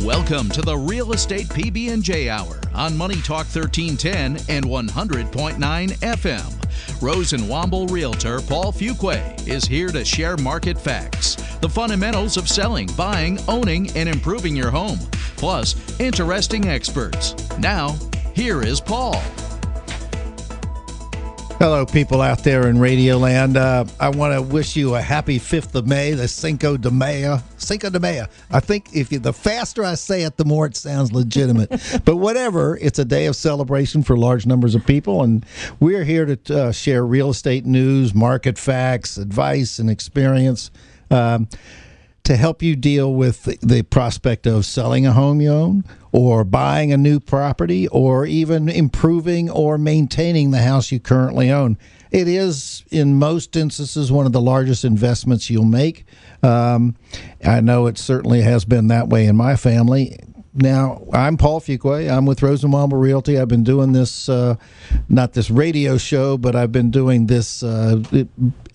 Welcome to the Real Estate PB&J Hour on Money Talk 1310 and 100.9 FM. Rose and Womble Realtor Paul Fuqua is here to share market facts, the fundamentals of selling, buying, owning, and improving your home, plus interesting experts. Now, here is Paul. Hello, people out there in Radio Land. I want to wish you a happy 5th of May, the Cinco de Mayo. Cinco de Mayo. I think the faster I say it, the more it sounds legitimate. But whatever, it's a day of celebration for large numbers of people, and we're here to share real estate news, market facts, advice, and experience to help you deal with the prospect of selling a home you own, or buying a new property, or even improving or maintaining the house you currently own. It is, in most instances, one of the largest investments you'll make. I know it certainly has been that way in my family. Now, I'm Paul Fuqua. I'm with Rose and Womble Realty. I've been doing this, not this radio show, but I've been doing this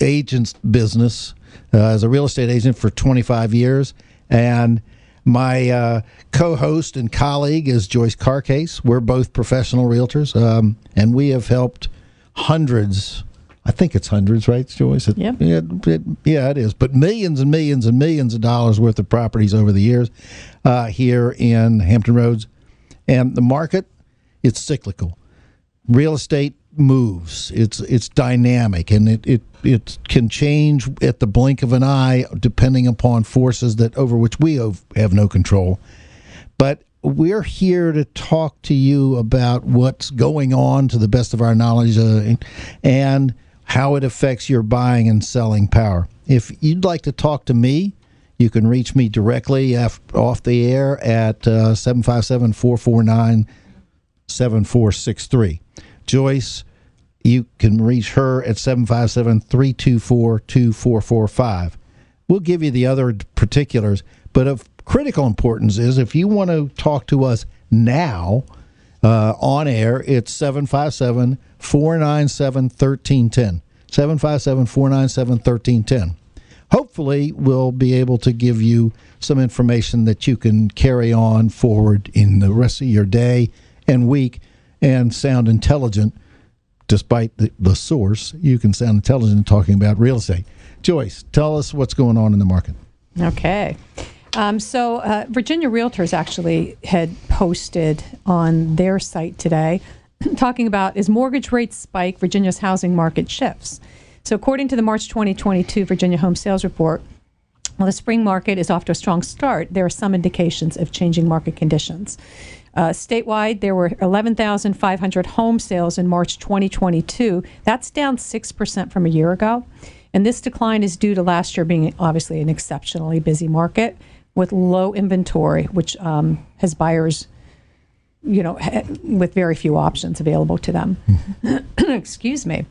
agent's business as a real estate agent for 25 years. And my co-host and colleague is Joyce Carcaise. We're both professional realtors, and we have helped hundreds. I think it's hundreds, right, Joyce? Yep. Yeah, it is. But millions and millions and millions of dollars worth of properties over the years here in Hampton Roads. And the market, it's cyclical. Real estate moves. It's dynamic, and it can change at the blink of an eye depending upon forces over which we have no control. But we're here to talk to you about what's going on to the best of our knowledge and how it affects your buying and selling power. If you'd like to talk to me, you can reach me directly off the air at 757-449-7463. Joyce, you can reach her at 757-324-2445. We'll give you the other particulars, but of critical importance is if you want to talk to us now on air, it's 757-497-1310. 757-497-1310. Hopefully, we'll be able to give you some information that you can carry on forward in the rest of your day and week and sound intelligent. Despite the source, you can sound intelligent in talking about real estate. Joyce, tell us what's going on in the market. Okay. So Virginia Realtors actually had posted on their site today talking about, as mortgage rates spike, Virginia's housing market shifts. So according to the March 2022 Virginia Home Sales Report, while the spring market is off to a strong start, there are some indications of changing market conditions. Statewide, there were 11,500 home sales in March 2022. That's down 6% from a year ago. And this decline is due to last year being obviously an exceptionally busy market with low inventory, which has buyers, with very few options available to them. Excuse me.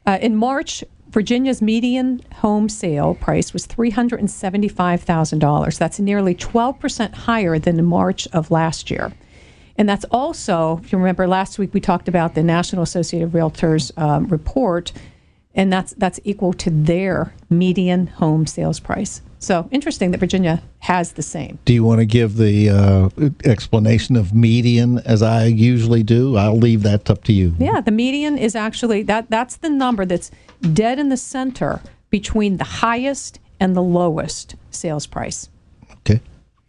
In March, Virginia's median home sale price was $375,000. That's nearly 12% higher than in March of last year. And that's also, if you remember, last week we talked about the National Association of Realtors report, and that's equal to their median home sales price. So interesting that Virginia has the same. Do you want to give the explanation of median as I usually do? I'll leave that up to you. Yeah, the median is actually, that's the number that's dead in the center between the highest and the lowest sales price.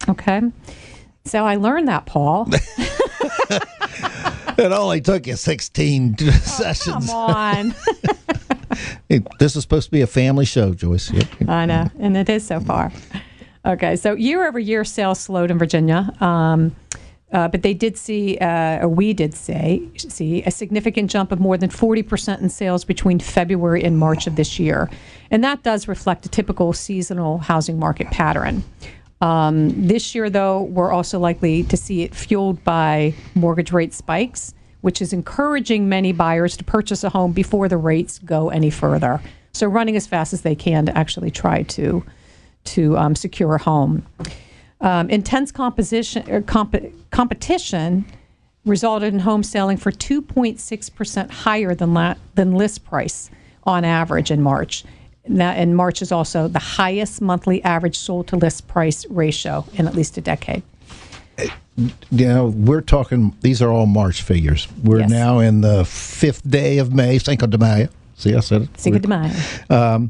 Okay. So I learned that, Paul. It only took you 16 sessions. Come on. This is supposed to be a family show, Joyce. Yep. I know, and it is so far. Okay, so year-over-year sales slowed in Virginia, but they did see, or we did see a significant jump of more than 40% in sales between February and March of this year. And that does reflect a typical seasonal housing market pattern. This year, though, we're also likely to see it fueled by mortgage rate spikes, which is encouraging many buyers to purchase a home before the rates go any further. So running as fast as they can to actually try to secure a home. Intense competition resulted in homes selling for 2.6% higher than list price on average in March. And March is also the highest monthly average sold to list price ratio in at least a decade. we're talking, these are all March figures. We're now in the 5th day of May, Cinco de Mayo. See, I said it. Cinco de Mayo.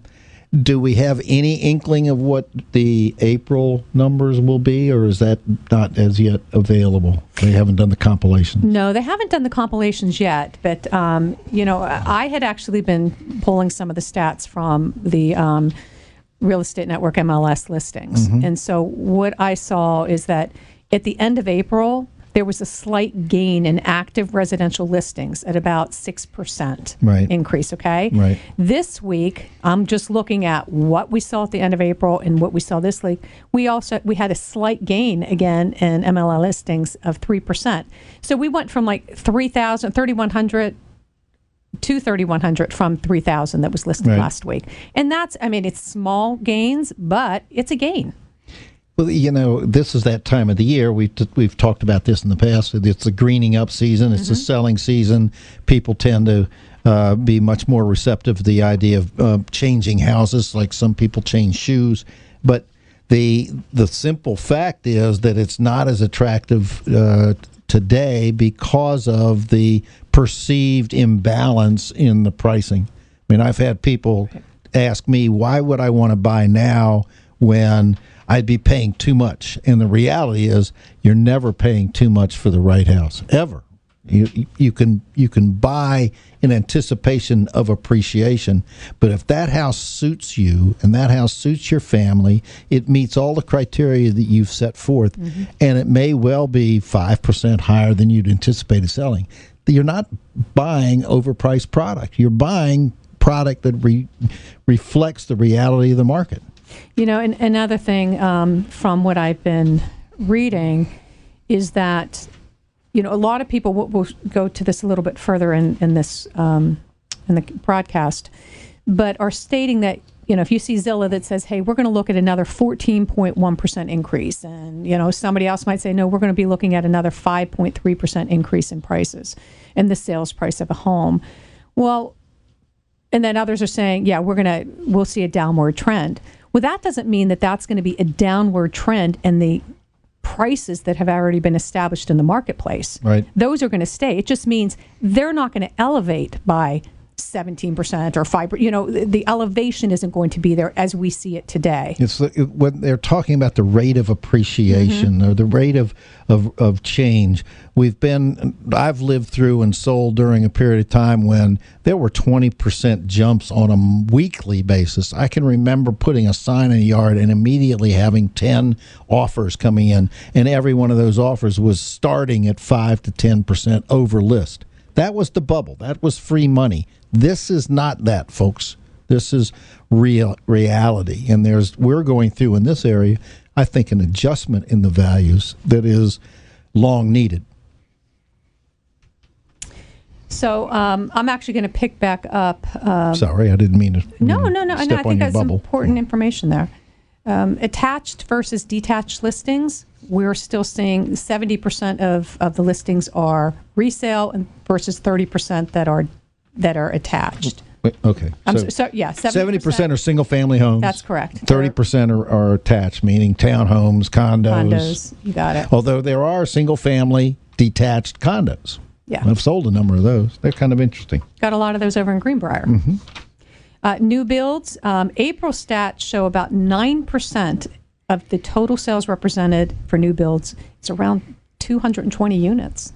Do we have any inkling of what the April numbers will be, or is that not as yet available? They haven't done the compilations. No, they haven't done the compilations yet. But, I had actually been pulling some of the stats from the Real Estate Network MLS listings. Mm-hmm. And so what I saw is that at the end of April, there was a slight gain in active residential listings at about 6% increase, okay? Right. This week, I'm just looking at what we saw at the end of April and what we saw this week. We had a slight gain again in MLS listings of 3%. So we went from like 3,100 to 3,100 from 3,000 that was listed last week. And that's, it's small gains, but it's a gain. Well, this is that time of the year. We've talked about this in the past. It's the greening up season. It's the selling season. People tend to be much more receptive to the idea of changing houses, like some people change shoes. But the simple fact is that it's not as attractive today because of the perceived imbalance in the pricing. I've had people ask me, why would I want to buy now when I'd be paying too much? And the reality is, you're never paying too much for the right house, ever. You can buy in anticipation of appreciation, but if that house suits you and that house suits your family, it meets all the criteria that you've set forth, and it may well be 5% higher than you'd anticipated selling. You're not buying overpriced product. You're buying product that reflects the reality of the market. And another thing from what I've been reading is that, a lot of people will go to this a little bit further in this in the broadcast, but are stating that, if you see Zillow that says, hey, we're going to look at another 14.1% increase, and, somebody else might say, no, we're going to be looking at another 5.3% increase in prices in the sales price of a home. Well, and then others are saying, yeah, we'll see a downward trend. Well, that doesn't mean that that's going to be a downward trend in the prices that have already been established in the marketplace. Right. Those are going to stay. It just means they're not going to elevate by 17% or 5%. The elevation isn't going to be there as we see it today. It's when they're talking about the rate of appreciation or the rate of change. I've lived through and sold during a period of time when there were 20% jumps on a weekly basis. I can remember putting a sign in a yard and immediately having 10 offers coming in, and every one of those offers was starting at 5 to 10% over list. That was the bubble. That was free money. This is not that, folks. This is reality. And we're going through in this area, I think, an adjustment in the values that is long needed. So I'm actually going to pick back up. Sorry, I didn't mean to. No. I think that's bubble. Important information there. Attached versus detached listings. We're still seeing 70% of the listings are resale and versus 30% that are attached. Okay. So 70% are single-family homes. That's correct. 30% are attached, meaning townhomes, condos. You got it. Although there are single-family detached condos. Yeah. I've sold a number of those. They're kind of interesting. Got a lot of those over in Greenbrier. New builds. April stats show about 9% of the total sales represented for new builds. It's around 220 units.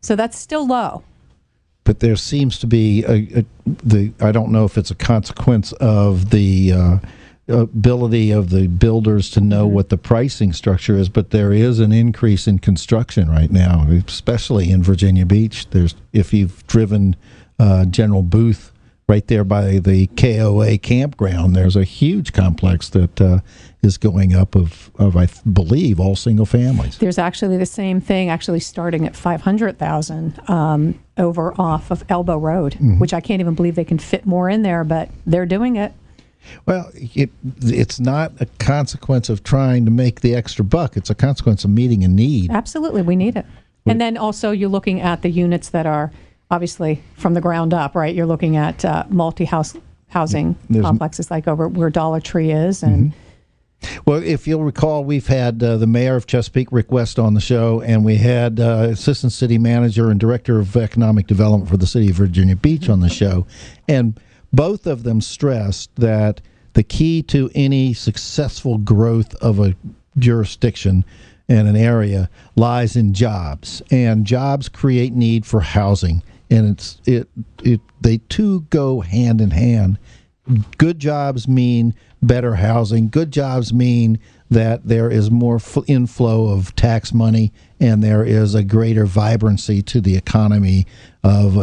So that's still low. But there seems to be I don't know if it's a consequence of the ability of the builders to know what the pricing structure is, but there is an increase in construction right now, especially in Virginia Beach. If you've driven General Booth right there by the KOA campground, there's a huge complex that is going up of I believe all single families. There's actually the same thing starting at 500,000 over off of Elbow Road, which I can't even believe they can fit more in there, but they're doing it. Well, it's not a consequence of trying to make the extra buck. It's a consequence of meeting a need. Absolutely, we need it. And then also you're looking at the units that are obviously from the ground up, right? You're looking at multi-house housing complexes like over where Dollar Tree is and Well, if you'll recall, we've had the mayor of Chesapeake, Rick West, on the show, and we had assistant city manager and director of economic development for the city of Virginia Beach on the show. And both of them stressed that the key to any successful growth of a jurisdiction and an area lies in jobs. And jobs create need for housing. And they two go hand in hand. Good jobs mean better housing. Good jobs mean that there is more inflow of tax money and there is a greater vibrancy to the economy of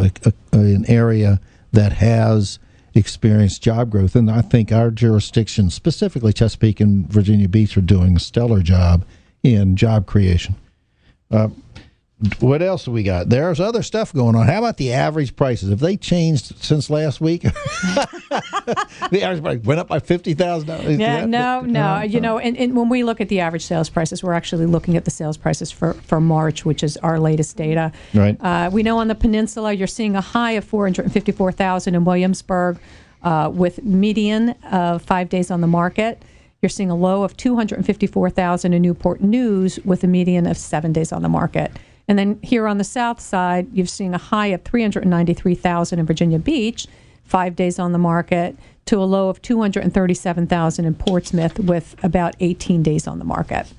an area that has experienced job growth. And I think our jurisdiction, specifically Chesapeake and Virginia Beach, are doing a stellar job in job creation. What else have we got? There's other stuff going on. How about the average prices? Have they changed since last week? The average price went up by $50,000. Yeah, no. And when we look at the average sales prices, we're actually looking at the sales prices for March, which is our latest data. Right. We know on the peninsula, you're seeing a high of $454,000 in Williamsburg, with median of 5 days on the market. You're seeing a low of $254,000 in Newport News with a median of 7 days on the market. And then here on the south side, you're seeing a high of $393,000 in Virginia Beach, 5 days on the market, to a low of $237,000 in Portsmouth with about 18 days on the market.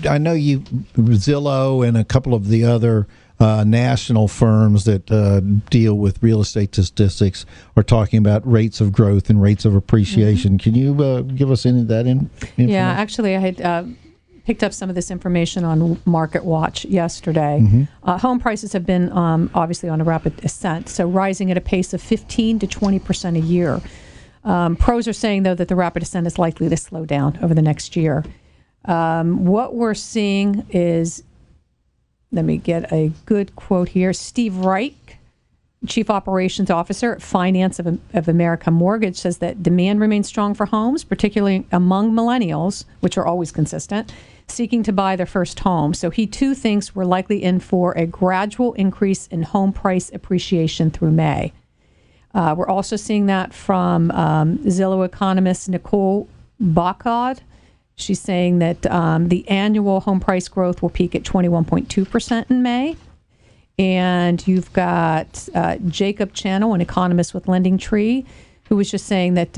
I know Zillow and a couple of the other national firms that deal with real estate statistics are talking about rates of growth and rates of appreciation. Mm-hmm. Can you give us any of that information? Yeah, actually, I had picked up some of this information on Market Watch yesterday. Mm-hmm. Home prices have been obviously on a rapid ascent, so rising at a pace of 15 to 20% a year. Pros are saying, though, that the rapid ascent is likely to slow down over the next year. What we're seeing is, let me get a good quote here, Steve Reich, Chief Operations Officer at Finance of America Mortgage, says that demand remains strong for homes, particularly among millennials, which are always consistent, seeking to buy their first home. So he, too, thinks we're likely in for a gradual increase in home price appreciation through May. We're also seeing that from Zillow economist Nicole Baccaud. She's saying that the annual home price growth will peak at 21.2% in May. And you've got Jacob Channel, an economist with Lending Tree, who was just saying that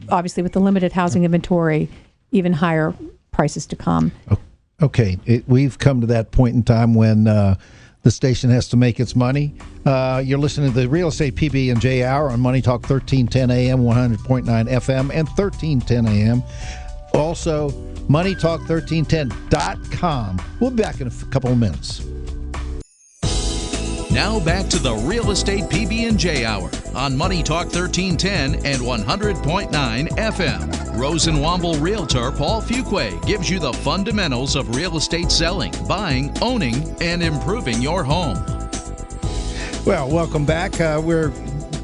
obviously with the limited housing inventory, even higher prices to come. Okay. We've come to that point in time when the station has to make its money. You're listening to the Real Estate PB&J Hour on Money Talk 1310 AM, 100.9 FM, and 1310 AM. Also, MoneyTalk1310.com. We'll be back in a couple of minutes. Now back to the Real Estate PB&J Hour on Money Talk 1310 and 100.9 FM. Rose and Womble Realtor Paul Fuqua gives you the fundamentals of real estate selling, buying, owning, and improving your home. Well, welcome back.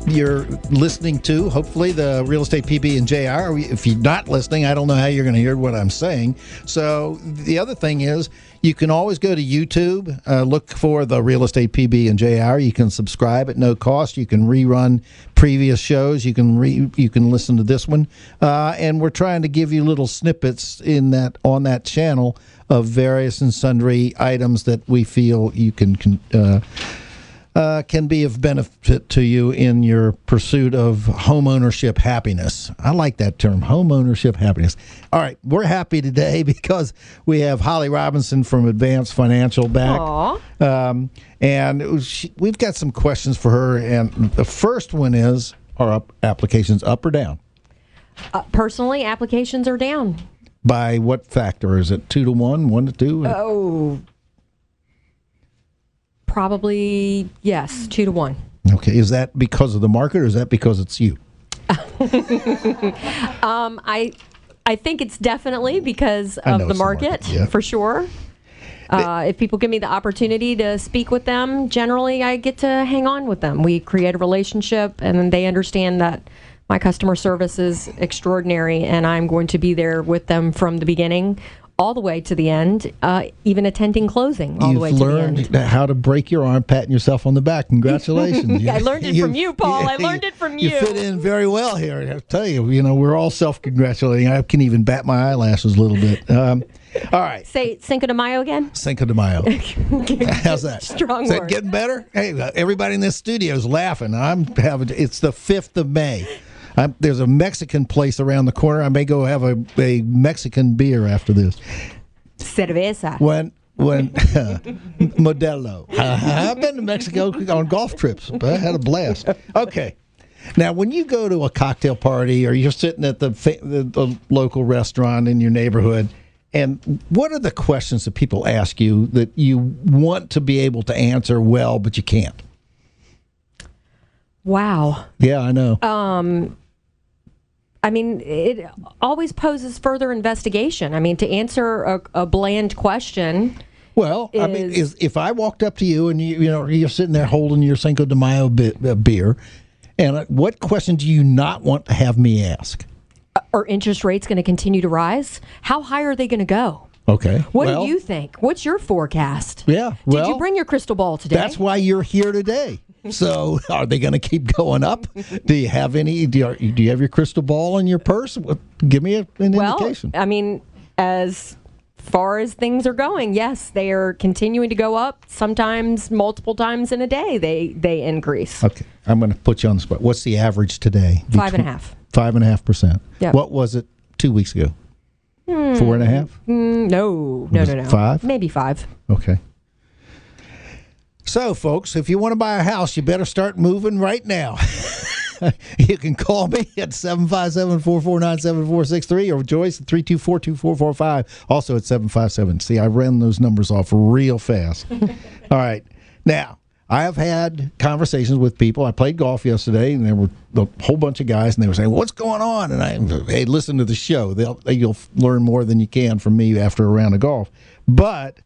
You're listening to, hopefully, the Real Estate PB&J Hour. If you're not listening, I don't know how you're going to hear what I'm saying. So the other thing is, you can always go to YouTube, look for the Real Estate PB&J Hour. You can subscribe at no cost. You can rerun previous shows. You can listen to this one, and we're trying to give you little snippets on that channel of various and sundry items that we feel you can be of benefit to you in your pursuit of homeownership happiness. I like that term, homeownership happiness. All right, we're happy today because we have Holly Robinson from Advanced Financial back. And we've got some questions for her. And the first one is, are applications up or down? Personally, applications are down. By what factor? Is it 2 to 1, 1 to 2? Oh, probably, yes, 2 to 1. Okay. Is that because of the market or is that because it's you? I think it's definitely because of the market, yeah. For sure. If people give me the opportunity to speak with them, generally I get to hang on with them. We create a relationship and then they understand that my customer service is extraordinary and I'm going to be there with them from the beginning. all the way to the end, even attending closing all the way to the end. You've learned how to break your arm, patting yourself on the back. Congratulations. I learned it from you, Paul. I learned it from you. You fit in very well here. I tell you, we're all self-congratulating. I can even bat my eyelashes a little bit. All right. Say Cinco de Mayo again. Cinco de Mayo. How's that? Strong Is that word. getting better? Hey, everybody in this studio is laughing. It's the 5th of May. There's a Mexican place around the corner. I may go have a Mexican beer after this. Cerveza. When Modelo. I've been to Mexico on golf trips, but I had a blast. Okay. Now, when you go to a cocktail party or you're sitting at the local restaurant in your neighborhood, and what are the questions that people ask you that you want to be able to answer well, but you can't? Wow. Yeah, I know. I mean, it always poses further investigation. I mean, to answer a bland question. Well, if I walked up to you and you're sitting there holding your Cinco de Mayo beer, and what question do you not want to have me ask? Are interest rates going to continue to rise? How high are they going to go? Okay. What do you think? What's your forecast? Yeah. Did you bring your crystal ball today? That's why you're here today. So, are they going to keep going up? Do you have any? Do you have your crystal ball in your purse? Give me an indication. I mean, as far as things are going, yes, they are continuing to go up. Sometimes multiple times in a day, they increase. Okay, I'm going to put you on the spot. What's the average today? 5.5%. 5.5%. Yeah. What was it 2 weeks ago? 4.5%? No. 5? Maybe 5. Okay. So, folks, if you want to buy a house, you better start moving right now. You can call me at 757-449-7463 or Joyce at 324-2445, also at 757. See, I ran those numbers off real fast. All right. Now, I have had conversations with people. I played golf yesterday, and there were a whole bunch of guys, and they were saying, "What's going on?" And hey, listen to the show. You'll learn more than you can from me after a round of golf. But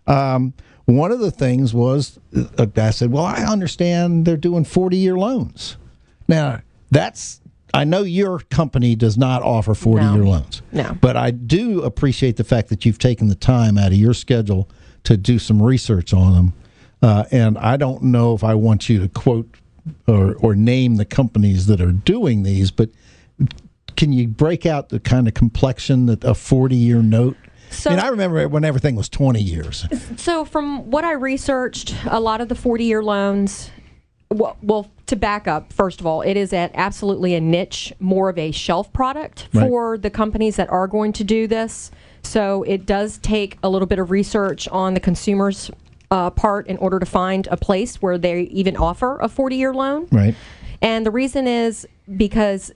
one of the things was a guy said, "Well, I understand they're doing 40-year loans." Now, I know your company does not offer 40-year loans. No. But I do appreciate the fact that you've taken the time out of your schedule to do some research on them. And I don't know if I want you to quote or name the companies that are doing these, but can you break out the kind of complexion that a 40-year note? So, I remember when everything was 20 years. So from what I researched, a lot of the 40-year loans, well, to back up, first of all, it is absolutely a niche, more of a shelf product for the companies that are going to do this. So it does take a little bit of research on the consumer's part in order to find a place where they even offer a 40-year loan. Right. And the reason is because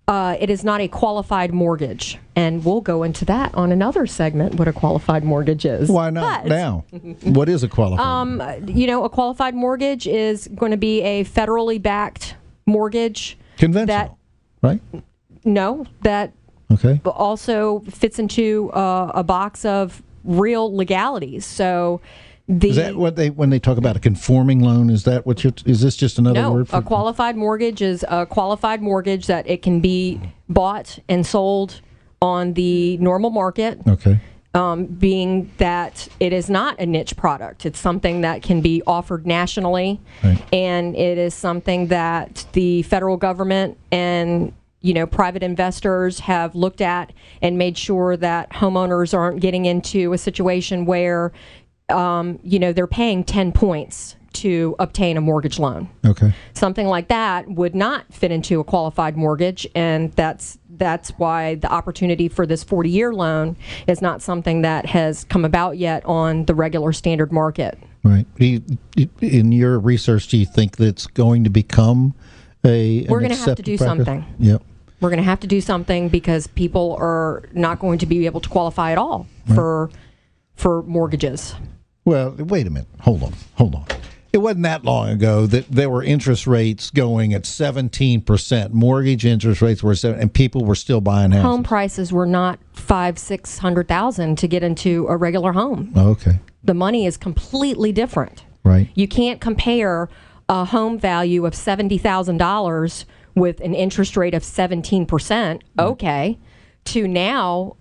it is not a qualified mortgage. And we'll go into that on another segment, what a qualified mortgage is. Why not now? What is a qualified? A qualified mortgage is going to be a federally backed mortgage. Conventional, right? No, that also fits into a box of real legalities. So is that what when they talk about a conforming loan? Is that what is this just another word for a qualified mortgage? Is a qualified mortgage that it can be bought and sold on the normal market. Okay. Being that it is not a niche product. It's something that can be offered nationally, and it is something that the federal government and private investors have looked at and made sure that homeowners aren't getting into a situation where they're paying 10 points to obtain a mortgage loan. Okay. Something like that would not fit into a qualified mortgage, and that's why the opportunity for this 40-year loan is not something that has come about yet on the regular standard market. Right. In your research, do you think that's going to become we're going to have to do something. Yep. We're going to have to do something because people are not going to be able to qualify at all for mortgages. Well, wait a minute. Hold on. It wasn't that long ago that there were interest rates going at 17%. Mortgage interest rates were 7%, and people were still buying houses. Home prices were not $500,000-$600,000 to get into a regular home. Oh, okay. The money is completely different. Right. You can't compare a home value of $70,000 with an interest rate of 17%. Okay. To now,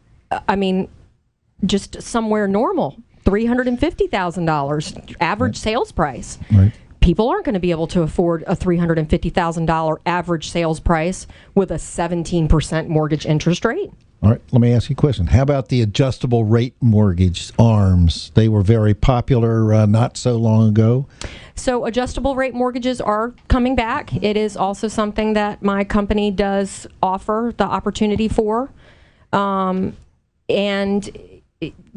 just somewhere normal, $350,000 average sales price. Right. People aren't going to be able to afford a $350,000 average sales price with a 17% mortgage interest rate. All right, let me ask you a question. How about the adjustable rate mortgage ARMs? They were very popular not so long ago. So adjustable rate mortgages are coming back. It is also something that my company does offer the opportunity for. And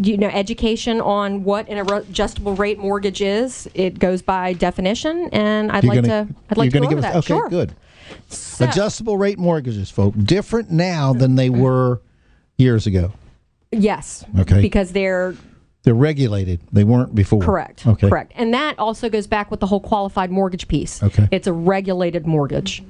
education on what an adjustable rate mortgage is, it goes by definition, and I'd like to go over that. Okay, sure. Good. So, Adjustable rate mortgages, folks, different now than they were years ago. yes. Okay. Because they're regulated. They weren't before. correct. Okay. Correct. And that also goes back with the whole qualified mortgage piece. Okay. It's a regulated mortgage.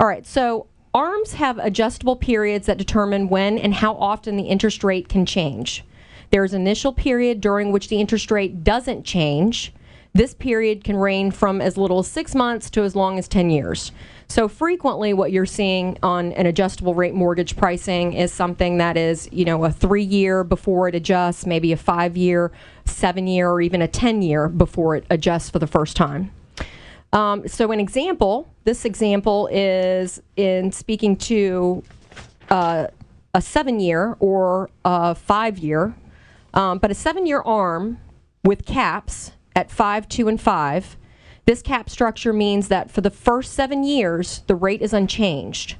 All right. So ARMs have adjustable periods that determine when and how often the interest rate can change. There's an initial period during which the interest rate doesn't change. This period can range from as little as 6 months to as long as 10 years. So frequently what you're seeing on an adjustable rate mortgage pricing is something that is, a 3-year before it adjusts, maybe a 5-year, 7-year, or even a 10-year before it adjusts for the first time. So this example is in speaking to a 7-year or a 5-year. But a 7-year ARM with caps at 5, 2, and 5, this cap structure means that for the first 7 years, the rate is unchanged.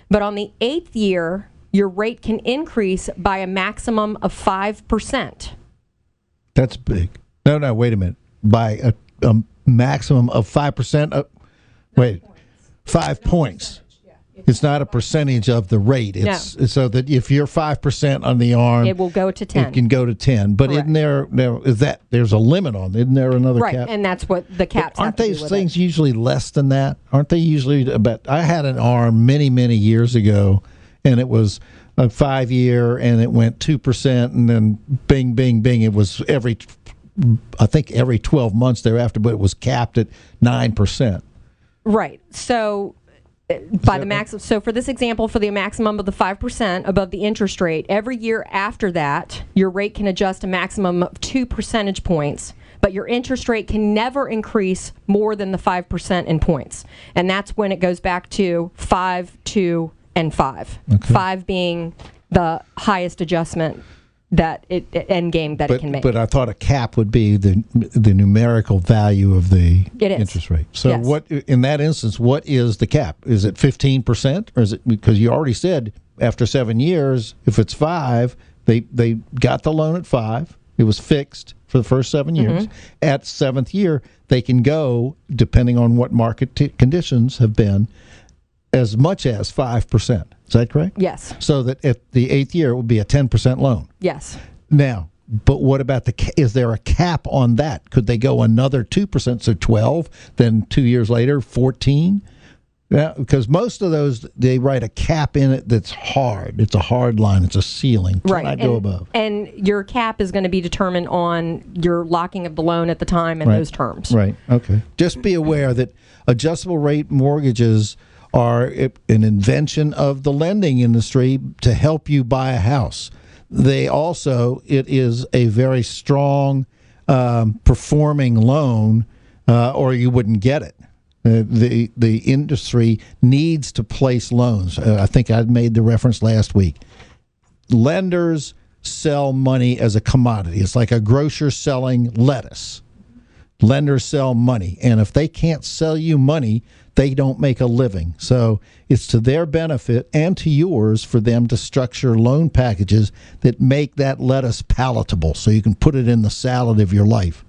But on the 8th year, your rate can increase by a maximum of 5%. That's big. No, wait a minute. By a maximum of 5%? 5 points. It's not a percentage of the rate. It's so that if you're 5% on the ARM, it will go to 10. It can go to 10. But Correct. There's a limit on it? Isn't there another right, cap? and that's what the caps Aren't have to these do with things it. usually less than that? Aren't they usually about? I had an ARM many, many years ago, and it was a 5-year, and it went 2%, and then bing, bing, bing. It was every 12 months thereafter, but it was capped at 9%. Right. So by the maximum, so for this example, for the maximum of the 5% above the interest rate, every year after that, your rate can adjust a maximum of 2 percentage points, but your interest rate can never increase more than the 5% in points. And that's when it goes back to 5, 2, and 5. Okay. 5 being the highest adjustment that end game that it can make. But I thought a cap would be the numerical value of the interest rate. So yes. What in that instance, what is the cap? Is it 15%, or is it, because you already said after 7 years, if it's 5, they got the loan at 5. It was fixed for the first 7 years. Mm-hmm. At 7th year, they can go, depending on what market conditions have been, as much as 5%. Is that correct? Yes. So that at the 8th year, it would be a 10% loan. Yes. Now, but what about is there a cap on that? Could they go another 2%, so 12, then 2 years later, 14? Yeah, because most of those, they write a cap in it that's hard. It's a hard line. It's a ceiling. Right. Cannot go above. And your cap is going to be determined on your locking of the loan at the time and those terms. Right. Okay. Just be aware that adjustable rate mortgages are an invention of the lending industry to help you buy a house. It is a very strong performing loan, or you wouldn't get it. The industry needs to place loans. I think I made the reference last week. Lenders sell money as a commodity. It's like a grocer selling lettuce. Lenders sell money, and if they can't sell you money, they don't make a living. So it's to their benefit and to yours for them to structure loan packages that make that lettuce palatable so you can put it in the salad of your life.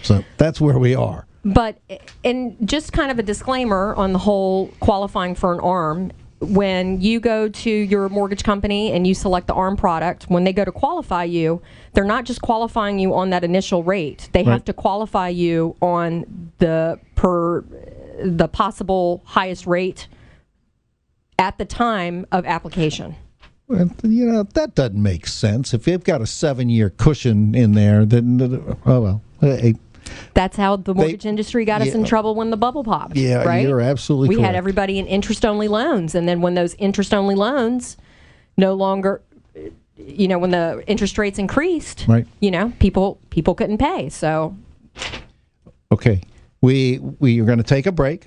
So that's where we are. But, and just kind of a disclaimer on the whole qualifying for an ARM, when you go to your mortgage company and you select the ARM product, when they go to qualify you, they're not just qualifying you on that initial rate. They have to qualify you on the possible highest rate at the time of application. Well, that doesn't make sense. If you've got a 7-year cushion in there, then, that's how the mortgage industry got us in trouble when the bubble popped. Yeah, right? You're absolutely correct. We had everybody in interest-only loans, and then when those interest-only loans no longer, when the interest rates increased, right. People couldn't pay. So, okay, we are going to take a break,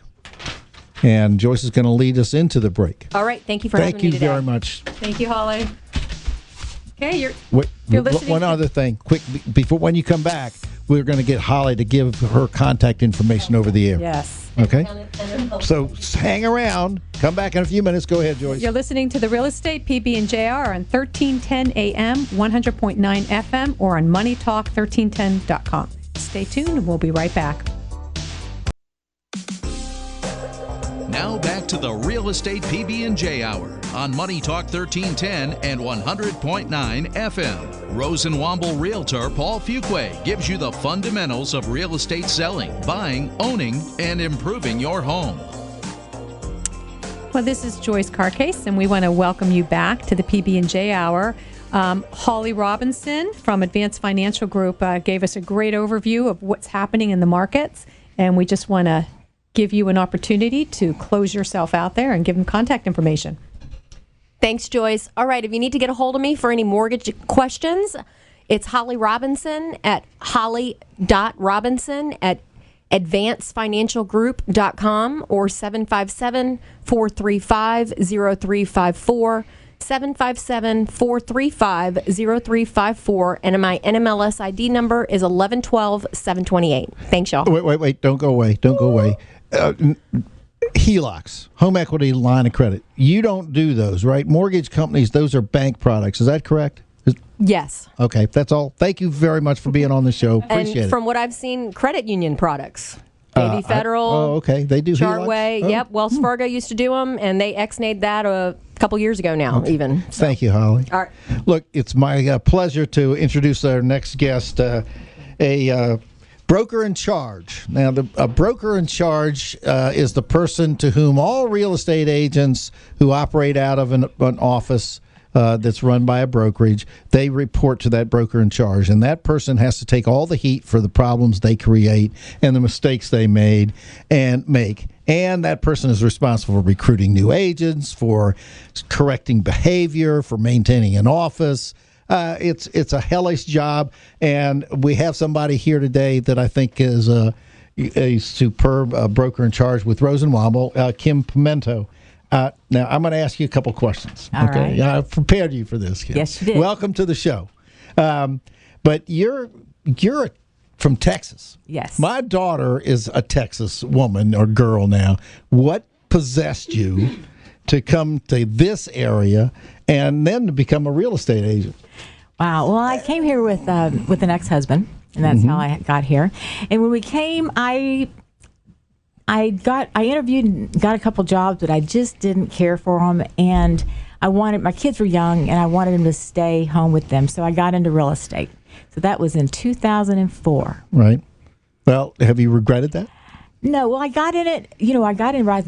and Joyce is going to lead us into the break. All right, thank you for having me today. Thank you very much. Thank you, Holly. Okay, you're listening. One other thing, quick, before when you come back, we're going to get Holly to give her contact information over the air. Yes. Okay. So hang around. Come back in a few minutes. Go ahead, Joyce. You're listening to the Real Estate PB&J Hour on 1310 AM, 100.9 FM, or on moneytalk1310.com. Stay tuned, and we'll be right back. Now back to the Real Estate PB&J Hour on Money Talk 1310 and 100.9 FM. Rose and Womble Realtor Paul Fuqua gives you the fundamentals of real estate selling, buying, owning, and improving your home. Well, this is Joyce Carcaise, and we want to welcome you back to the PB&J Hour. Holly Robinson from Advanced Financial Group gave us a great overview of what's happening in the markets, and we just want to give you an opportunity to close yourself out there and give them contact information. Thanks, Joyce. All right, if you need to get a hold of me for any mortgage questions, it's Holly Robinson at holly.robinson@advancedfinancialgroup.com or 757-435-0354, 757-435-0354, and my NMLS ID number is 1112-728. Thanks, y'all. Wait. Don't go away. HELOCs, home equity line of credit. You don't do those, right? Mortgage companies, those are bank products. Is that correct? Yes. Okay, that's all. Thank you very much for being on the show. Appreciate it. From what I've seen, credit union products. Baby Federal. Okay. They do Chartway. HELOCs? Yep. Wells Fargo used to do them, and they ex-nayed that a couple years ago now, even. So. Thank you, Holly. All right. Look, it's my pleasure to introduce our next guest, a broker-in-charge. Now, a broker-in-charge is the person to whom all real estate agents who operate out of an office that's run by a brokerage, they report to that broker-in-charge. And that person has to take all the heat for the problems they create and the mistakes they made and make. And that person is responsible for recruiting new agents, for correcting behavior, for maintaining an office. It's a hellish job, and we have somebody here today that I think is a superb broker in charge with Rose and Womble, Kim Pimento. Now, I'm going to ask you a couple questions. All right. I've prepared you for this, Kim. Yes, you did. Welcome to the show. But you're from Texas. Yes. My daughter is a Texas woman or girl now. What possessed you to come to this area and then to become a real estate agent? Wow. Well, I came here with an ex-husband, and that's how I got here. And when we came, I interviewed and got a couple jobs, but I just didn't care for them. And my kids were young, and I wanted them to stay home with them. So I got into real estate. So that was in 2004. Right. Well, have you regretted that? No, well, I got in it. I got in tell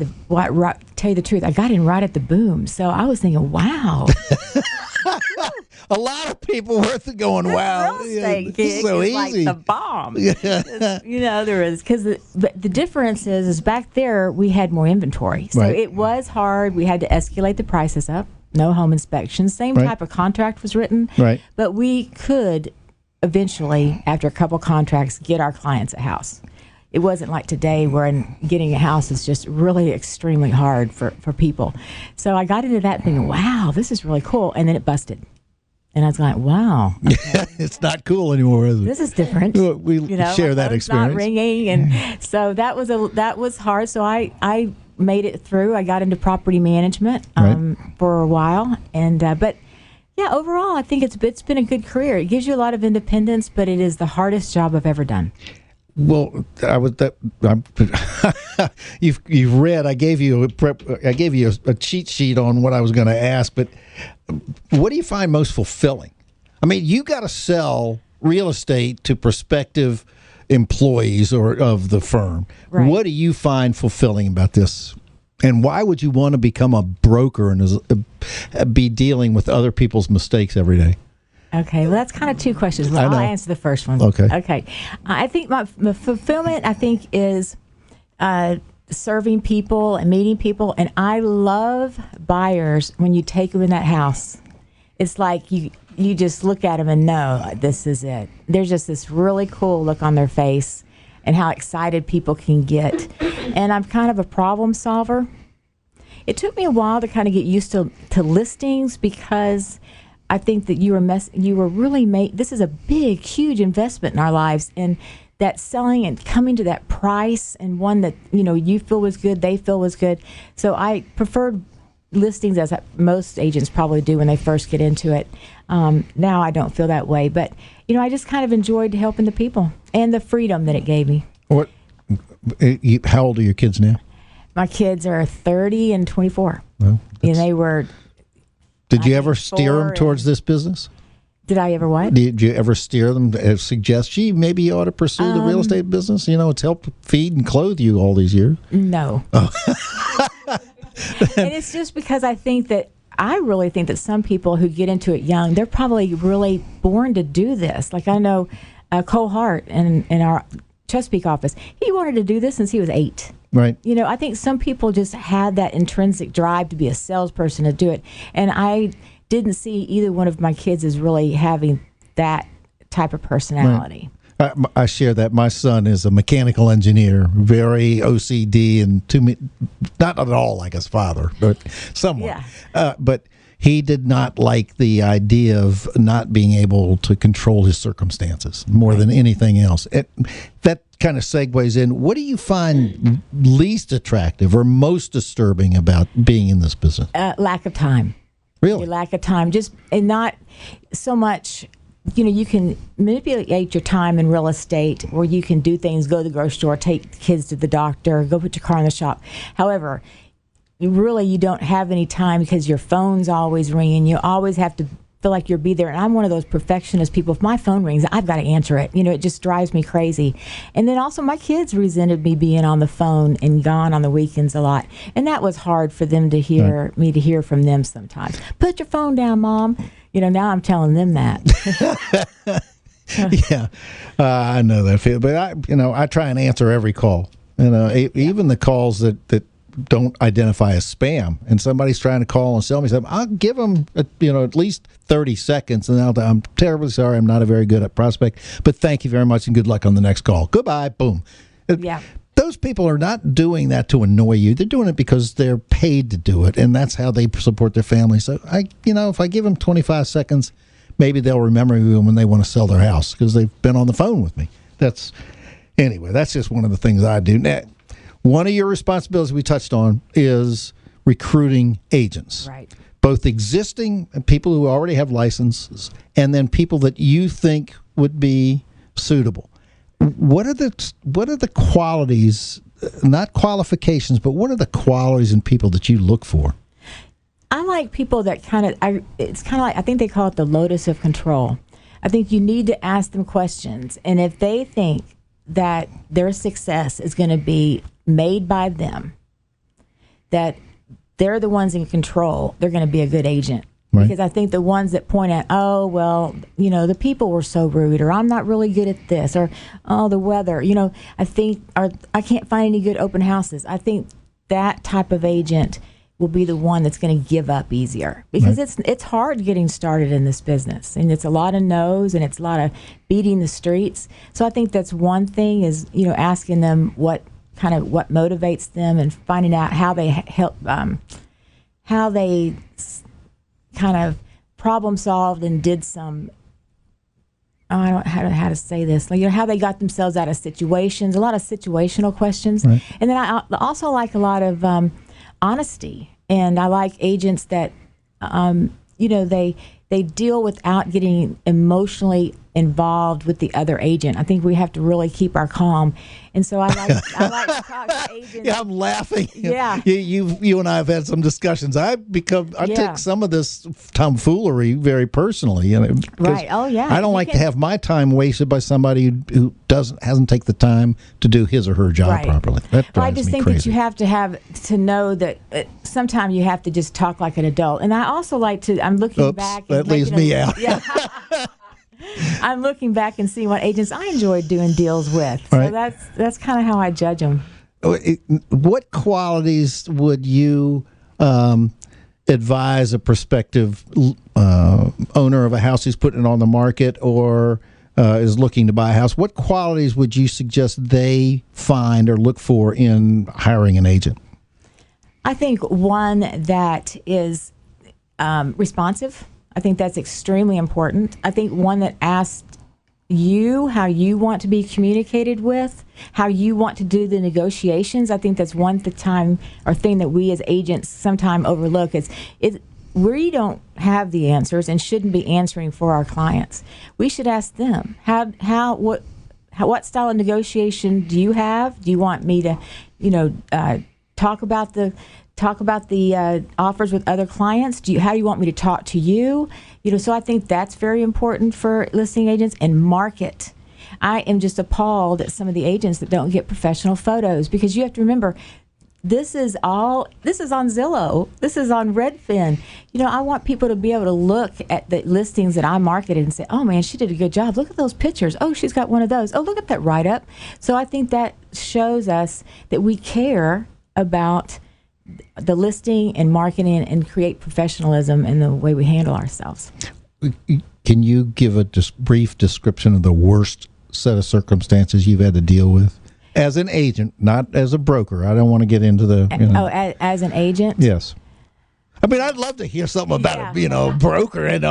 you the truth, I got in right at the boom. So I was thinking, wow. A lot of people were going, wow. Real estate gig so is easy. like the bomb. There is, because the difference is back there we had more inventory. So Right. it was hard. We had to escalate the prices up. No home inspections. Same Right. type of contract was written. Right. But we could eventually, after a couple contracts, get our clients a house. It wasn't like today where getting a house is just really extremely hard for people. So I got into that thinking, wow, this is really cool. And then it busted. And I was like, wow. Okay. It's not cool anymore, is it? This is different. We share that phone's experience. Not ringing, and so that was hard. So I made it through. I got into property management for a while, and but yeah, overall, I think it's been a good career. It gives you a lot of independence, but it is the hardest job I've ever done. Well, you've read. I gave you a cheat sheet on what I was going to ask, but what do you find most fulfilling? I mean, you got to sell real estate to prospective employees of the firm. Right. What do you find fulfilling about this? And why would you want to become a broker and be dealing with other people's mistakes every day? Okay, well, that's kind of two questions. Well, I'll answer the first one. Okay. I think my fulfillment, is serving people and meeting people. And I love buyers when you take them in that house. It's like you just look at them and know this is it. There's just this really cool look on their face and how excited people can get. And I'm kind of a problem solver. It took me a while to kind of get used to listings because I think that you were really this is a big, huge investment in our lives, and that selling and coming to that price and one that you feel was good, they feel was good. So I preferred listings, as most agents probably do when they first get into it. Now I don't feel that way, but I just kind of enjoyed helping the people and the freedom that it gave me. How old are your kids now? My kids are 30 and 24. Well, and they were. Did you ever steer them towards this business? Did I ever what? Did you ever steer them to suggest, gee, maybe you ought to pursue the real estate business? It's helped feed and clothe you all these years. No. Oh. And it's just because I really think that some people who get into it young, they're probably really born to do this. Like I know Cole Hart in our Chesapeake office, he wanted to do this since he was 8. Right. I think some people just had that intrinsic drive to be a salesperson to do it. And I didn't see either one of my kids as really having that type of personality. Right. I share that. My son is a mechanical engineer, very OCD, and not at all like his father, but somewhat. Yeah. But he did not like the idea of not being able to control his circumstances more than anything else. That kind of segues in. What do you find least attractive or most disturbing about being in this business? Lack of time. Really? Your lack of time. And not so much, you can manipulate your time in real estate where you can do things, go to the grocery store, take the kids to the doctor, go put your car in the shop. However, you don't have any time because your phone's always ringing. You always have to feel like you'll be there. And I'm one of those perfectionist people. If my phone rings, I've got to answer it. It just drives me crazy. And then also my kids resented me being on the phone and gone on the weekends a lot. And that was hard for them to hear, me to hear from them sometimes. Put your phone down, Mom. Now I'm telling them that. Yeah, I know that feel. But I try and answer every call. Even the calls that don't identify as spam, and somebody's trying to call and sell me something, I'll give them at least 30 seconds, and I'm terribly sorry, I'm not a very good prospect, but thank you very much and good luck on the next call. Goodbye. Boom. Yeah. Those people are not doing that to annoy you. They're doing it because they're paid to do it, and that's how they support their family. So if I give them 25 seconds, maybe they'll remember me when they want to sell their house because they've been on the phone with me. That's just one of the things I do. Now, one of your responsibilities we touched on is recruiting agents. Right. Both existing people who already have licenses and then people that you think would be suitable. What are the qualities, not qualifications, but what are the qualities in people that you look for? I like people that it's kind of like, I think they call it the locus of control. I think you need to ask them questions. And if they think that their success is going to be made by them, that they're the ones in control, they're going to be a good agent. Right. Because I think the ones that point at, the people were so rude, or I'm not really good at this, or, the weather, I think, or I can't find any good open houses. I think that type of agent will be the one that's going to give up easier, because it's hard getting started in this business, and it's a lot of no's and it's a lot of beating the streets. So I think that's one thing is, asking them what motivates them and finding out how they help, how they kind of problem solved and did some, I don't know how to say this, how they got themselves out of situations, a lot of situational questions. Right. And then I also like a lot of honesty. And I like agents that, they deal without getting emotionally involved with the other agent. I think we have to really keep our calm. And so I like to talk to agents. Yeah, I'm laughing. Yeah. You and I have had some discussions. I take some of this tomfoolery very personally. Right. Oh, yeah. I don't like to have my time wasted by somebody who hasn't taken the time to do his or her job properly. That drives me crazy. I just think that you have to know that sometimes you have to just talk like an adult. And I also like to, I'm looking back. That leaves me out. Yeah. I'm looking back and seeing what agents I enjoyed doing deals with. Right. So that's kind of how I judge them. What qualities would you advise a prospective owner of a house who's putting it on the market or is looking to buy a house, what qualities would you suggest they find or look for in hiring an agent? I think one that is responsive. I think that's extremely important. I think one that asks you how you want to be communicated with, how you want to do the negotiations. I think that's one thing that we as agents sometimes overlook is we don't have the answers and shouldn't be answering for our clients. We should ask them what style of negotiation do you have? Do you want me to, talk about the offers with other clients? How do you want me to talk to you? So I think that's very important for listing agents. And market. I am just appalled at some of the agents that don't get professional photos, because you have to remember, this is on Zillow. This is on Redfin. I want people to be able to look at the listings that I marketed and say, oh man, she did a good job. Look at those pictures. Oh, she's got one of those. Oh, look at that write-up. So I think that shows us that we care about the listing and marketing and create professionalism in the way we handle ourselves. Can you give a brief description of the worst set of circumstances you've had to deal with as an agent, not as a broker? I don't want to get into the as an agent. Yes. I mean, I'd love to hear something about a broker and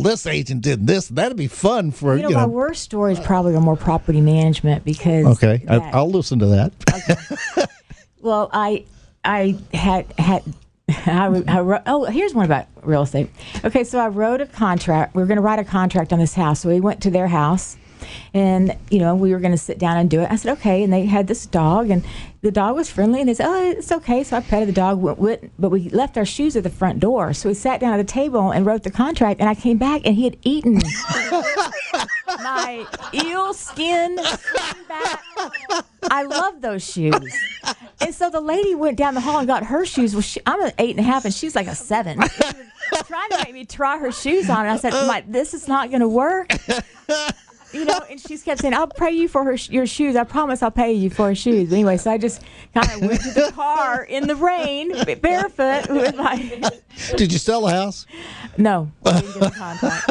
this agent did this. That'd be fun for my worst story is probably more property management, because okay, I'll listen to that. Okay. Well, I wrote, here's one about real estate. Okay, so I wrote a contract. We were going to write a contract on this house. So we went to their house, and, we were going to sit down and do it. I said, okay. And they had this dog, and the dog was friendly, and they said, oh, it's okay. So I petted the dog, but we left our shoes at the front door. So we sat down at the table and wrote the contract, and I came back, and he had eaten my eel skin back. I love those shoes. And so the lady went down the hall and got her shoes. Well, I'm an 8.5, and she's like a 7. She was trying to make me try her shoes on, and I said, this is not going to work. And she kept saying, I'll pay you for your shoes. I promise I'll pay you for her shoes. But anyway, so I just kind of went to the car in the rain, barefoot. With Did you sell the house? No, I didn't get the contract.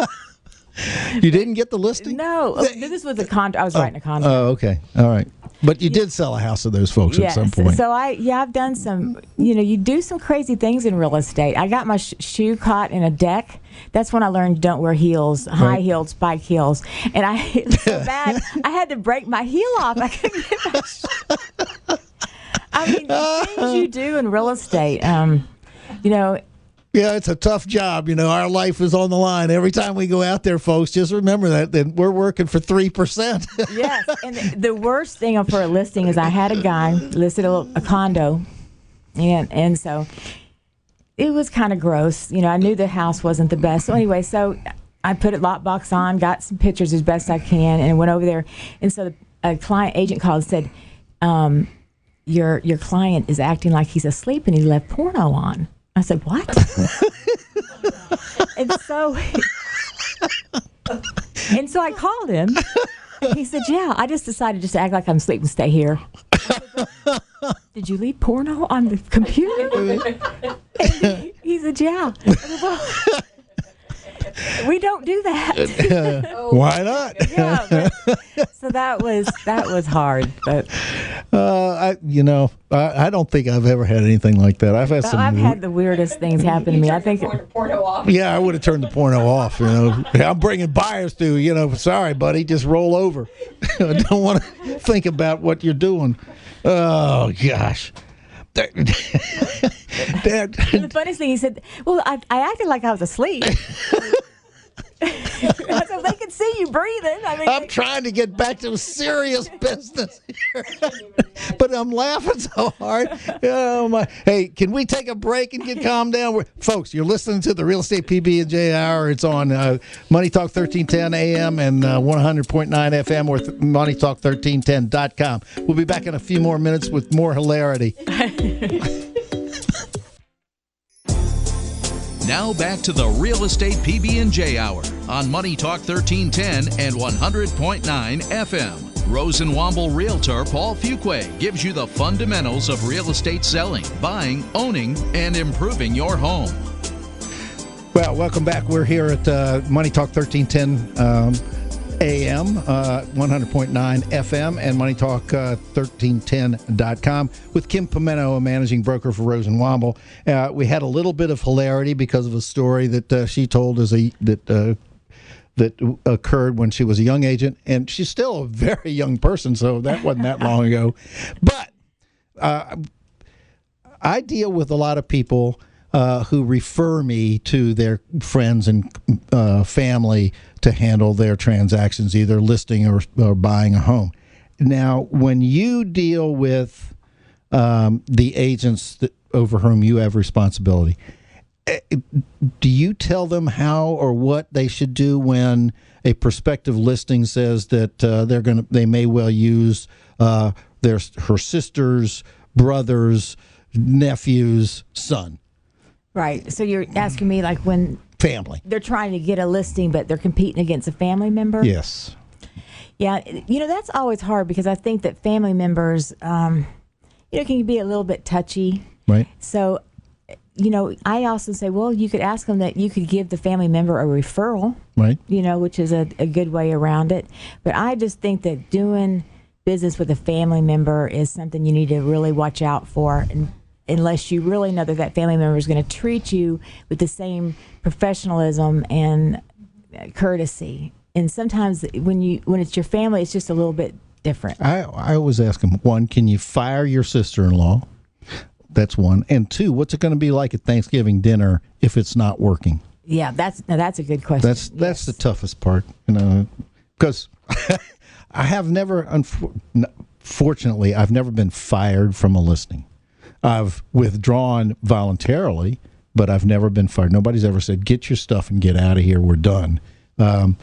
You didn't get the listing? No, this was a contract. I was writing a contract. Oh, okay. All right. But you did sell a house to those folks at some point. So I've done some, you do some crazy things in real estate. I got my shoe caught in a deck. That's when I learned don't wear heels, high heeled, spike heels. And it was so bad, I had to break my heel off. I couldn't get my shoe. I mean, the things you do in real estate, Yeah, it's a tough job. Our life is on the line. Every time we go out there, folks, just remember that we're working for 3%. Yes, and the worst thing for a listing is I had a guy listed a condo, and so it was kind of gross. I knew the house wasn't the best. So anyway, I put a lockbox on, got some pictures as best I can, and went over there. And so a client agent called and said, your client is acting like he's asleep and he left porno on. I said, what? and so I called him. And he said, yeah, I just decided just to act like I'm asleep and stay here. Did you leave porno on the computer? And he said, yeah. I said, well, we don't do that. Why not? Yeah. So that was hard. But I don't think I've ever had anything like that. I've had the weirdest things happen to me. I think porno off. Yeah, I would have turned the porno off. I'm bringing buyers through. Sorry, buddy, just roll over. I don't want to think about what you're doing. Oh gosh. The funniest thing, he said, well, I acted like I was asleep. So they can see you breathing. I'm trying to get back to serious business here. But I'm laughing so hard. Oh my! Hey, can we take a break and get calmed down? Folks, you're listening to the Real Estate PB&J Hour. It's on Money Talk 1310 AM and 100.9 FM or MoneyTalk1310.com. We'll be back in a few more minutes with more hilarity. Now back to the Real Estate PB&J Hour on Money Talk 1310 and 100.9 FM. Rose and Womble Realtor Paul Fuqua gives you the fundamentals of real estate selling, buying, owning, and improving your home. Well, welcome back. We're here at Money Talk 1310 AM, 100.9 FM, and MoneyTalk1310.com with Kim Pimento, a managing broker for Rose & Womble. We had a little bit of hilarity because of a story that she told us that occurred when she was a young agent, and she's still a very young person, so that wasn't that long ago. But I deal with a lot of people who refer me to their friends and family to handle their transactions, either listing or buying a home. Now, when you deal with the agents over whom you have responsibility, do you tell them how or what they should do when a prospective listing says that they may well use her sister's brother's nephew's son? Right. So you're asking me like when family, they're trying to get a listing, but they're competing against a family member? Yes. Yeah. That's always hard because I think that family members, can be a little bit touchy. Right. So, I also say, well, you could ask them that you could give the family member a referral. Right. Which is a good way around it. But I just think that doing business with a family member is something you need to really watch out for, and unless you really know that family member is going to treat you with the same professionalism and courtesy. And sometimes when it's your family, it's just a little bit different. I always ask them, one, can you fire your sister-in-law? That's one. And two, what's it going to be like at Thanksgiving dinner if it's not working? Yeah, that's a good question. That's the toughest part, because I have never, fortunately, I've never been fired from a listing. I've withdrawn voluntarily, but I've never been fired. Nobody's ever said, get your stuff and get out of here. We're done. But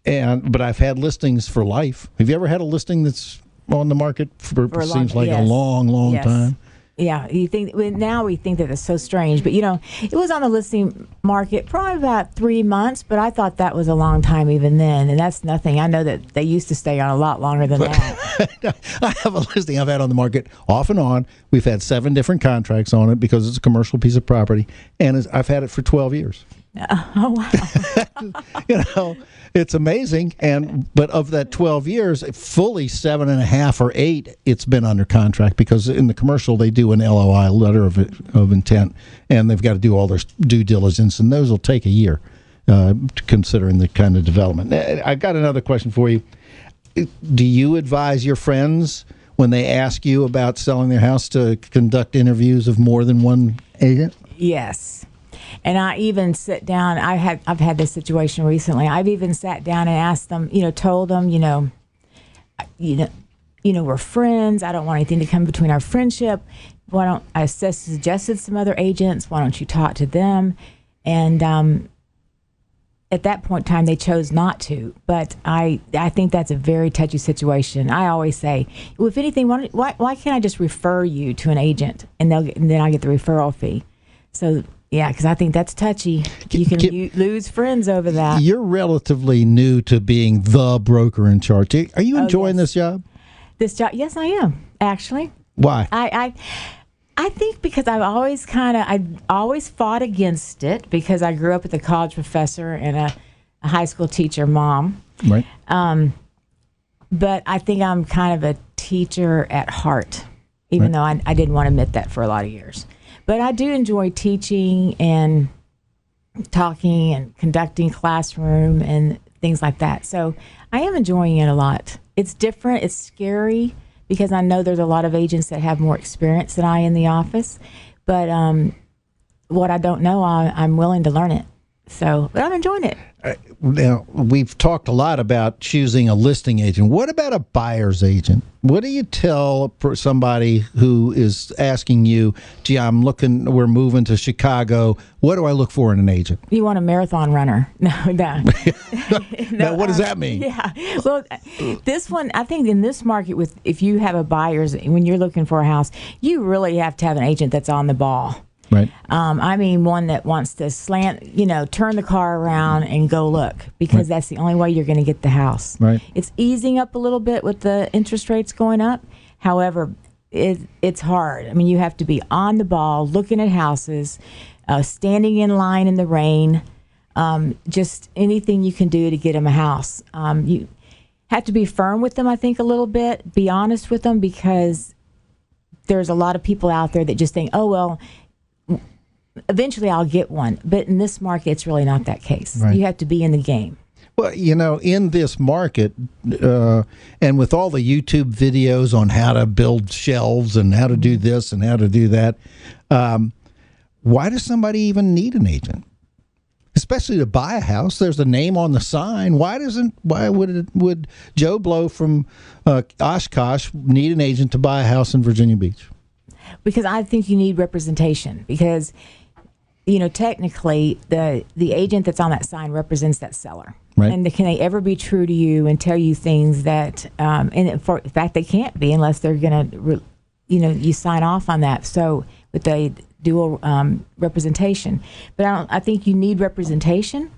I've had listings for life. Have you ever had a listing that's on the market for seems like a long time? Yeah, we think that it's so strange, but it was on the listing market probably about 3 months, but I thought that was a long time even then, and that's nothing. I know that they used to stay on a lot longer than that. I have a listing I've had on the market off and on. We've had 7 different contracts on it because it's a commercial piece of property, and I've had it for 12 years. Oh, wow. It's amazing. But of that 12 years, fully 7.5 or 8, it's been under contract, because in the commercial, they do an LOI, letter of intent, and they've got to do all their due diligence, and those will take a year, considering the kind of development. I've got another question for you. Do you advise your friends when they ask you about selling their house to conduct interviews of more than one agent? Yes. And I even sit down. I've had this situation recently. I've even sat down and asked them, told them, we're friends. I don't want anything to come between our friendship. I suggested some other agents. Why don't you talk to them? And at that point in time, they chose not to. But I think that's a very touchy situation. I always say, well, if anything, why can't I just refer you to an agent, and then I get the referral fee? So. Yeah, because I think that's touchy. You can lose friends over that. You're relatively new to being the broker in charge. Are you enjoying this job? This job? Yes, I am, actually. Why? I think because I always fought against it, because I grew up with a college professor and a high school teacher mom. Right. But I think I'm kind of a teacher at heart, even though I didn't want to admit that for a lot of years. But I do enjoy teaching and talking and conducting classroom and things like that. So I am enjoying it a lot. It's different. It's scary because I know there's a lot of agents that have more experience than I in the office. But what I don't know, I'm willing to learn it. But I'm enjoying it. Now, we've talked a lot about choosing a listing agent. What about a buyer's agent? What do you tell somebody who is asking you, gee, we're moving to Chicago. What do I look for in an agent? You want a marathon runner. No. Now, what does that mean? Yeah. Well, this one, I think in this market, if you have when you're looking for a house, you really have to have an agent that's on the ball. Right. I mean, one that wants to turn the car around and go look, because that's the only way you're going to get the house. Right. It's easing up a little bit with the interest rates going up. However, it's hard. I mean, you have to be on the ball, looking at houses, standing in line in the rain, just anything you can do to get them a house. You have to be firm with them, I think, a little bit. Be honest with them, because there's a lot of people out there that just think, oh, well, eventually I'll get one. But in this market, it's really not that case. Right. You have to be in the game. Well, in this market, and with all the YouTube videos on how to build shelves and how to do this and how to do that, why does somebody even need an agent? Especially to buy a house, there's a name on the sign. Why would Joe Blow from Oshkosh need an agent to buy a house in Virginia Beach? Because I think you need representation. Because technically, the agent that's on that sign represents that seller. Right. And can they ever be true to you and tell you things that, and in fact, they can't be unless they're going to, you sign off on that. So with the dual representation. But I think you need representation.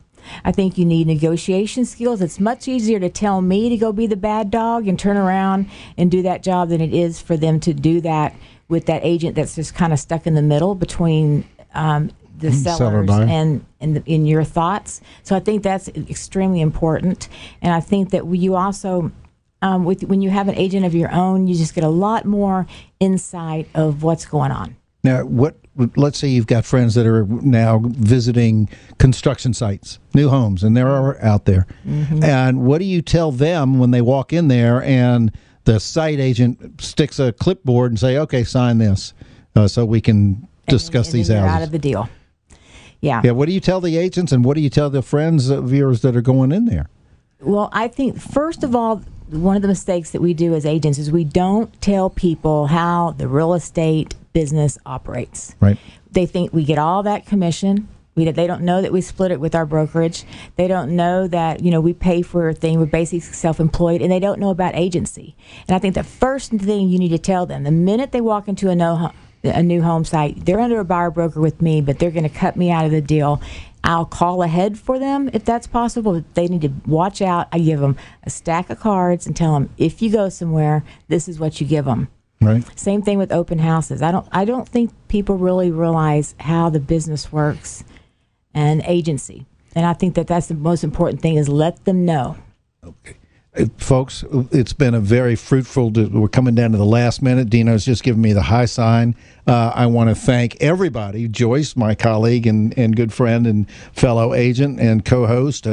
I think you need negotiation skills. It's much easier to tell me to go be the bad dog and turn around and do that job than it is for them to do that with that agent that's just kind of stuck in the middle between the sellers and in your thoughts. So I think that's extremely important. And I think that you also, when you have an agent of your own, you just get a lot more insight of what's going on. Now, let's say you've got friends that are now visiting construction sites, new homes, and they're out there. Mm-hmm. And what do you tell them when they walk in there and the site agent sticks a clipboard and say, okay, sign this so we can discuss these houses? Out of the deal. Yeah. Yeah. What do you tell the agents, and what do you tell the friends of yours that are going in there? Well, I think, first of all, one of the mistakes that we do as agents is we don't tell people how the real estate business operates. Right. They think we get all that commission. They don't know that we split it with our brokerage. They don't know that, we pay for a thing. We're basically self-employed, and they don't know about agency. And I think the first thing you need to tell them, the minute they walk into a new home site, they're under a buyer broker with me, but they're going to cut me out of the deal. I'll call ahead for them if that's possible. If they need to watch out, I give them a stack of cards and tell them, if you go somewhere, this is what you give them. Right. Same thing with open houses. I don't think people really realize how the business works and agency. And I think that that's the most important thing, is let them know. Okay. Folks, it's been a very fruitful, we're coming down to the last minute. Dino's just giving me the high sign. I want to thank everybody, Joyce, my colleague and good friend and fellow agent and co-host,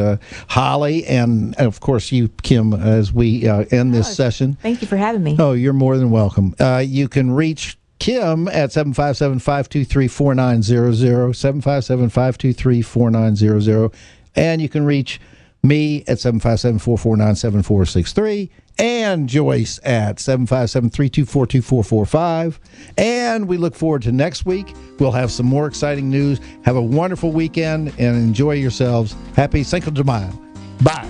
Holly, and of course you, Kim, as we end this session. Thank you for having me. Oh, you're more than welcome. You can reach Kim at 757-523-4900, 757-523-4900, and you can reach me at 757-449-7463, and Joyce at 757-324-2445. And we look forward to next week. We'll have some more exciting news. Have a wonderful weekend and enjoy yourselves. Happy Cinco de Mayo. Bye.